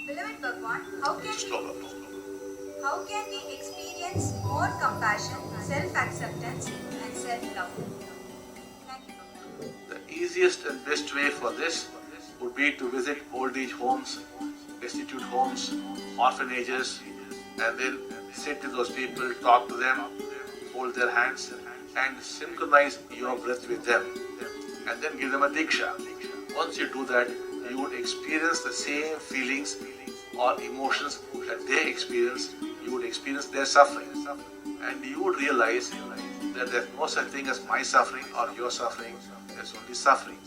Beloved Bhagwan, how can we experience more compassion, self-acceptance and self-love? Thank you, Bhagwan. The easiest and best way for this would be to visit old age homes, destitute homes, orphanages, and then sit with those people, talk to them, hold their hands, and synchronize your breath with them, and then give them a deeksha. Once you do that, you would experience the same feelings or emotions that they experience. You would experience their suffering, and you would realize that there's no such thing as my suffering or your suffering. There's only suffering.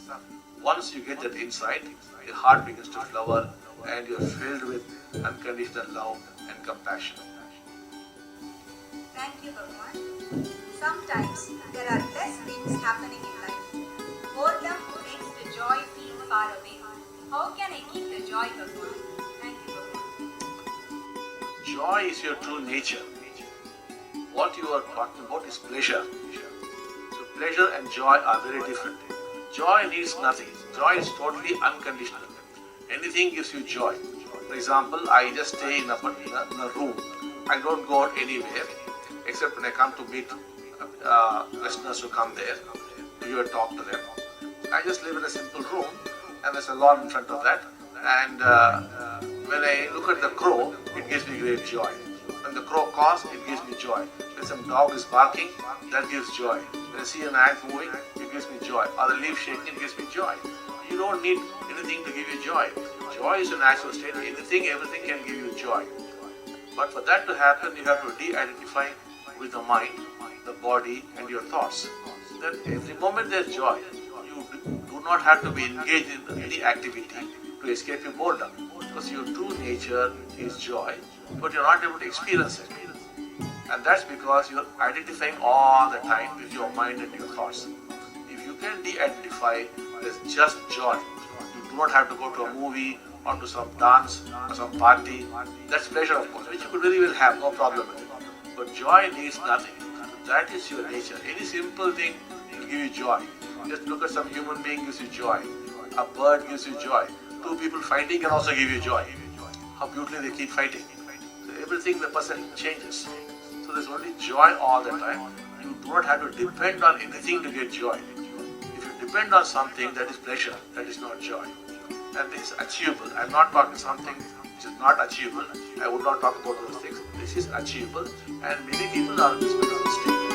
Once you get that insight, your heart begins to flower, and you're filled with unconditional love and compassion. Thank you, Bhagwan. Sometimes there are less things happening in life. Boredom makes the joy feel far away. How can I keep the joy, Bhagwan? Thank you, Bhagwan. Joy is your true nature. What you are talking about is pleasure. So pleasure and joy are very different. Joy needs nothing. Joy is totally unconditional. Anything gives you joy. For example, I just stay in a room. I don't go out anywhere except when I come to meet listeners who come there. You will talk to them. I just live in a simple room, and there's a lawn in front of that. And when I look at the crow, it gives me great joy. When the crow caws, it gives me joy. When some dog is barking, that gives joy. When I see an ant moving, it gives me joy. Or the leaf shaking, it gives me joy. You don't need anything to give you joy. Joy is a natural state. Anything, everything can give you joy. But for that to happen, you have to de-identify with the mind, the body, and your thoughts. Then every moment there's joy. You do not have to be engaged in any activity to escape your boredom, because your true nature is joy, but you're not able to experience it. And that's because you're identifying all the time with your mind and your thoughts. If you can de-identify, there's just joy. You do not have to go to a movie or to some dance or some party. That's pleasure, of course, which you could very well have, no problem with it. But joy needs nothing. That is your nature. Any simple thing will give you joy. Just look at some human being gives you joy. A bird gives you joy. Two people fighting can also give you joy. How beautifully they keep fighting. So everything the person changes. So there's only joy all the time. You do not have to depend on anything to get joy. If you depend on something, that is pleasure, that is not joy. And this is achievable. I'm not talking something which is not achievable. I would not talk about those things. This is achievable, and many people are in this state.